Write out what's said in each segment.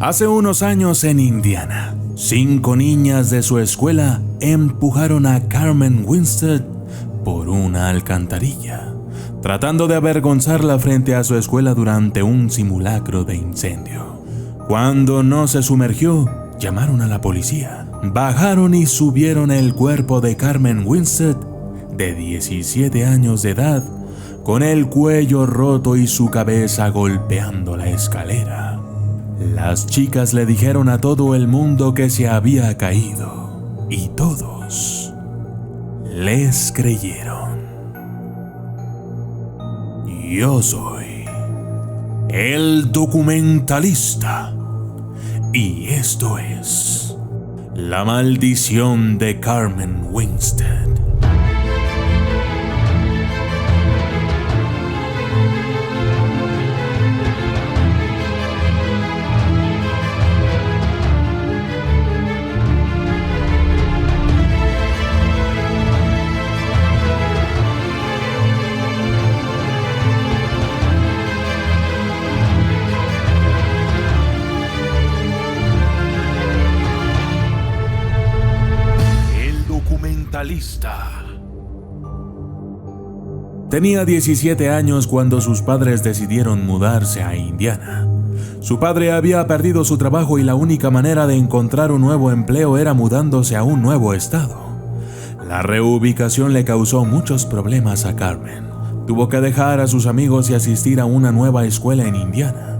Hace unos años en Indiana, 5 niñas de su escuela empujaron a Carmen Winstead por una alcantarilla, tratando de avergonzarla frente a su escuela durante un simulacro de incendio. Cuando no se sumergió, llamaron a la policía. Bajaron y subieron el cuerpo de Carmen Winstead, de 17 años de edad, con el cuello roto y su cabeza golpeando la escalera. Las chicas le dijeron a todo el mundo que se había caído, y todos les creyeron. Yo soy el documentalista, y esto es La maldición de Carmen Winstead. Tenía 17 años cuando sus padres decidieron mudarse a Indiana. Su padre había perdido su trabajo y la única manera de encontrar un nuevo empleo era mudándose a un nuevo estado. La reubicación le causó muchos problemas a Carmen. Tuvo que dejar a sus amigos y asistir a una nueva escuela en Indiana.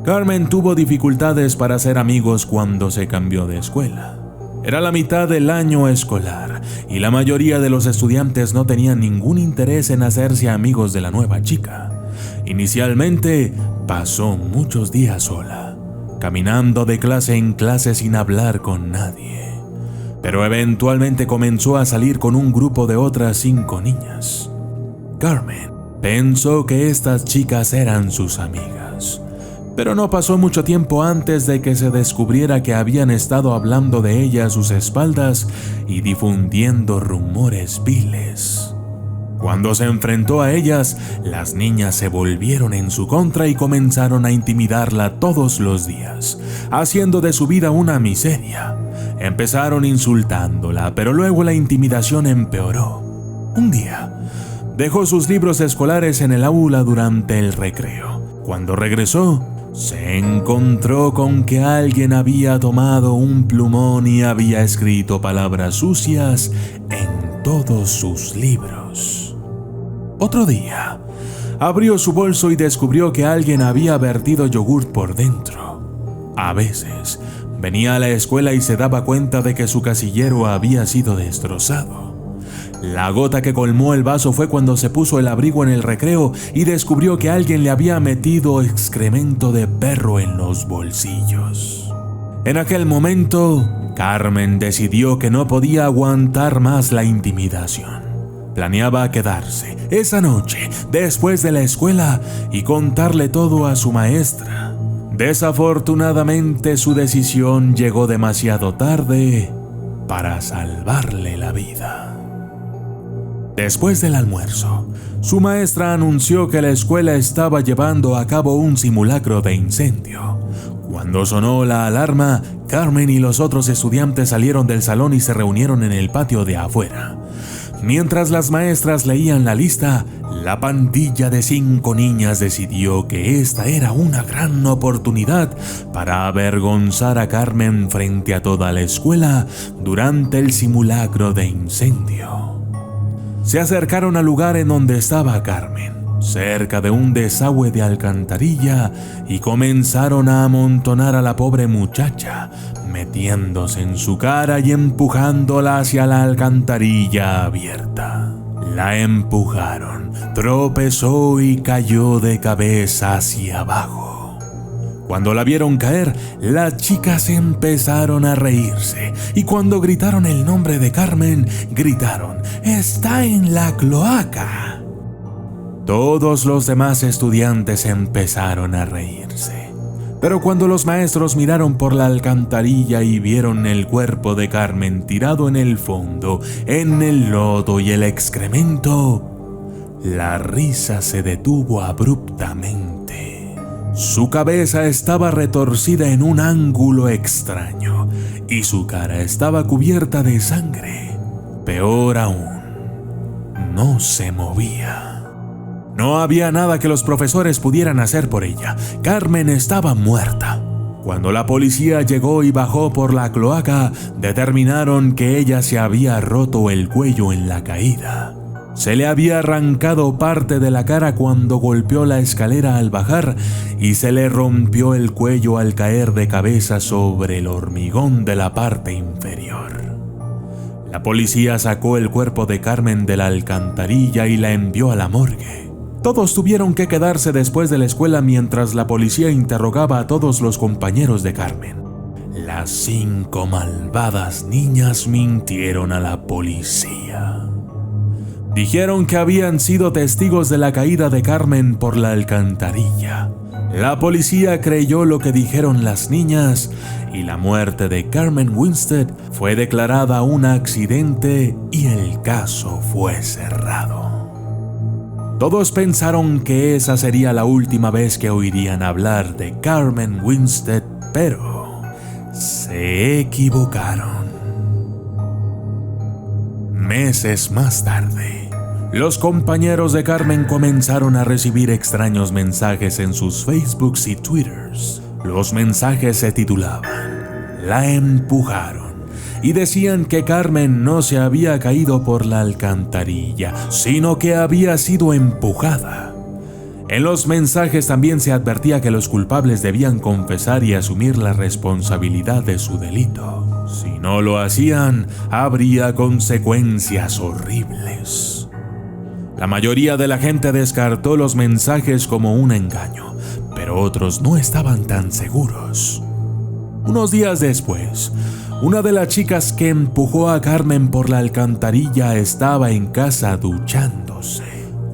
Carmen tuvo dificultades para hacer amigos cuando se cambió de escuela. Era la mitad del año escolar y la mayoría de los estudiantes no tenían ningún interés en hacerse amigos de la nueva chica. Inicialmente pasó muchos días sola, caminando de clase en clase sin hablar con nadie. Pero eventualmente comenzó a salir con un grupo de otras 5 niñas. Carmen pensó que estas chicas eran sus amigas. Pero no pasó mucho tiempo antes de que se descubriera que habían estado hablando de ella a sus espaldas y difundiendo rumores viles. Cuando se enfrentó a ellas, las niñas se volvieron en su contra y comenzaron a intimidarla todos los días, haciendo de su vida una miseria. Empezaron insultándola, pero luego la intimidación empeoró. Un día, dejó sus libros escolares en el aula durante el recreo. Cuando regresó, se encontró con que alguien había tomado un plumón y había escrito palabras sucias en todos sus libros. Otro día, abrió su bolso y descubrió que alguien había vertido yogur por dentro. A veces, venía a la escuela y se daba cuenta de que su casillero había sido destrozado. La gota que colmó el vaso fue cuando se puso el abrigo en el recreo y descubrió que alguien le había metido excremento de perro en los bolsillos. En aquel momento, Carmen decidió que no podía aguantar más la intimidación. Planeaba quedarse esa noche después de la escuela y contarle todo a su maestra. Desafortunadamente, su decisión llegó demasiado tarde para salvarle la vida. Después del almuerzo, su maestra anunció que la escuela estaba llevando a cabo un simulacro de incendio. Cuando sonó la alarma, Carmen y los otros estudiantes salieron del salón y se reunieron en el patio de afuera. Mientras las maestras leían la lista, la pandilla de 5 niñas decidió que esta era una gran oportunidad para avergonzar a Carmen frente a toda la escuela durante el simulacro de incendio. Se acercaron al lugar en donde estaba Carmen, cerca de un desagüe de alcantarilla, y comenzaron a amontonar a la pobre muchacha, metiéndose en su cara y empujándola hacia la alcantarilla abierta. La empujaron, tropezó y cayó de cabeza hacia abajo. Cuando la vieron caer, las chicas empezaron a reírse y cuando gritaron el nombre de Carmen, gritaron: ¡está en la cloaca! Todos los demás estudiantes empezaron a reírse. Pero cuando los maestros miraron por la alcantarilla y vieron el cuerpo de Carmen tirado en el fondo, en el lodo y el excremento, la risa se detuvo abruptamente. Su cabeza estaba retorcida en un ángulo extraño y su cara estaba cubierta de sangre. Peor aún, no se movía. No había nada que los profesores pudieran hacer por ella. Carmen estaba muerta. Cuando la policía llegó y bajó por la cloaca, determinaron que ella se había roto el cuello en la caída. Se le había arrancado parte de la cara cuando golpeó la escalera al bajar y se le rompió el cuello al caer de cabeza sobre el hormigón de la parte inferior. La policía sacó el cuerpo de Carmen de la alcantarilla y la envió a la morgue. Todos tuvieron que quedarse después de la escuela mientras la policía interrogaba a todos los compañeros de Carmen. Las 5 malvadas niñas mintieron a la policía. Dijeron que habían sido testigos de la caída de Carmen por la alcantarilla. La policía creyó lo que dijeron las niñas y la muerte de Carmen Winstead fue declarada un accidente y el caso fue cerrado. Todos pensaron que esa sería la última vez que oirían hablar de Carmen Winstead, pero se equivocaron. Meses más tarde, los compañeros de Carmen comenzaron a recibir extraños mensajes en sus Facebooks y Twitters. Los mensajes se titulaban "La empujaron" y decían que Carmen no se había caído por la alcantarilla, sino que había sido empujada. En los mensajes también se advertía que los culpables debían confesar y asumir la responsabilidad de su delito. Si no lo hacían, habría consecuencias horribles. La mayoría de la gente descartó los mensajes como un engaño, pero otros no estaban tan seguros. Unos días después, una de las chicas que empujó a Carmen por la alcantarilla estaba en casa duchándose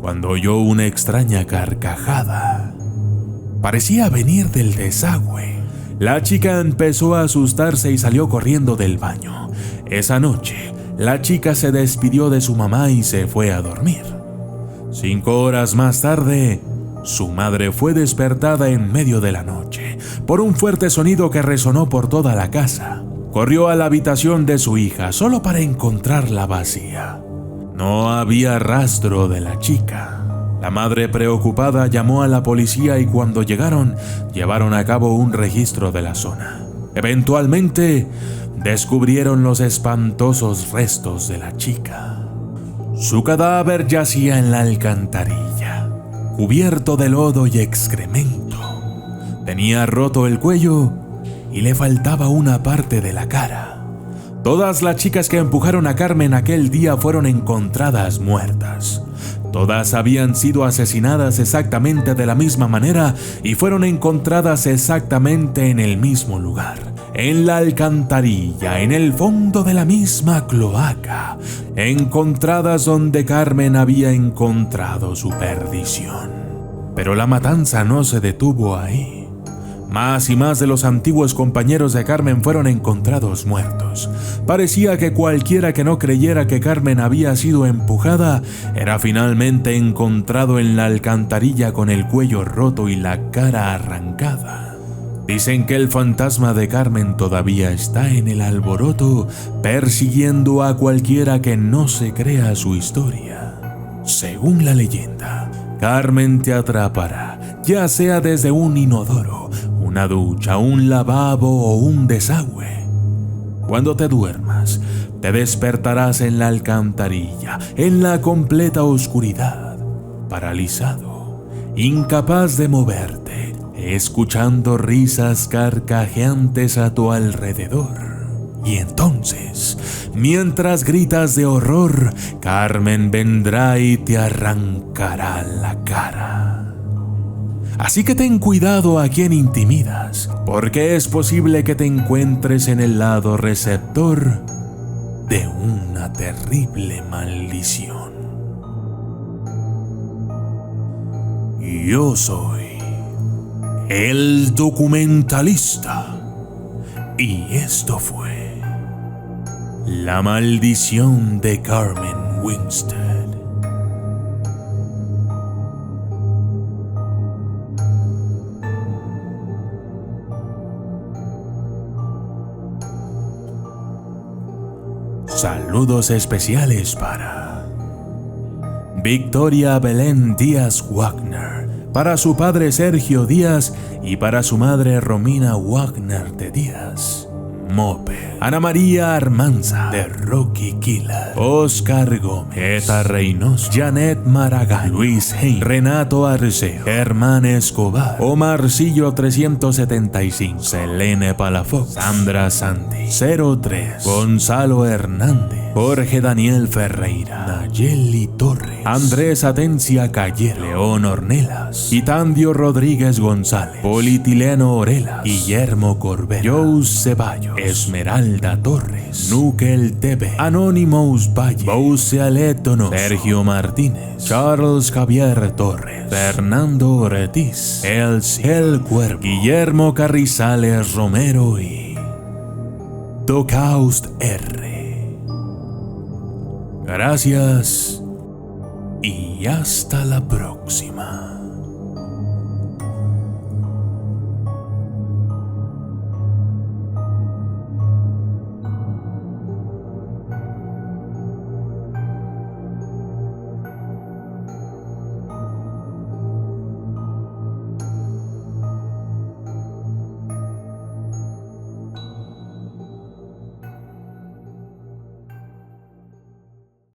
cuando oyó una extraña carcajada. Parecía venir del desagüe. La chica empezó a asustarse y salió corriendo del baño. Esa noche, la chica se despidió de su mamá y se fue a dormir. 5 horas más tarde, su madre fue despertada en medio de la noche por un fuerte sonido que resonó por toda la casa. Corrió a la habitación de su hija solo para encontrarla vacía. No había rastro de la chica. La madre, preocupada, llamó a la policía y cuando llegaron, llevaron a cabo un registro de la zona. Eventualmente, descubrieron los espantosos restos de la chica. Su cadáver yacía en la alcantarilla, cubierto de lodo y excremento. Tenía roto el cuello y le faltaba una parte de la cara. Todas las chicas que empujaron a Carmen aquel día fueron encontradas muertas. Todas habían sido asesinadas exactamente de la misma manera y fueron encontradas exactamente en el mismo lugar, en la alcantarilla, en el fondo de la misma cloaca, encontradas donde Carmen había encontrado su perdición. Pero la matanza no se detuvo ahí. Más y más de los antiguos compañeros de Carmen fueron encontrados muertos. Parecía que cualquiera que no creyera que Carmen había sido empujada era finalmente encontrado en la alcantarilla con el cuello roto y la cara arrancada. Dicen que el fantasma de Carmen todavía está en el alboroto, persiguiendo a cualquiera que no se crea su historia. Según la leyenda, Carmen te atrapará, ya sea desde un inodoro, una ducha, un lavabo o un desagüe. Cuando te duermas, te despertarás en la alcantarilla, en la completa oscuridad, paralizado, incapaz de moverte, escuchando risas carcajeantes a tu alrededor. Y entonces, mientras gritas de horror, Carmen vendrá y te arrancará la cara. Así que ten cuidado a quien intimidas, porque es posible que te encuentres en el lado receptor de una terrible maldición. Yo soy el documentalista y esto fue La maldición de Carmen Winstead. Saludos especiales para Victoria Belén Díaz Wagner, para su padre Sergio Díaz y para su madre Romina Wagner de Díaz. Mope, Ana María Armanza de Rocky Killer, Oscar Gómez, Eta Reynoso, Janet Maragall, Luis Hein, Renato Arceo, Germán Escobar, Omarcillo 375, Selene Palafox, Sandra Santi, 03, Gonzalo Hernández, Jorge Daniel Ferreira, Nayeli Torres, Andrés Atencia Calle, León Ornelas, Itandio Rodríguez González, Politileno Orela, Guillermo Corbet, Jous Ceballos, Esmeralda Torres, Nukel TV, Anonymous Valle, Bouce Alétono, Sergio Martínez, Charles Javier Torres, Fernando Ortiz, El Cuervo, Guillermo Carrizales Romero y Docaust R. Gracias y hasta la próxima.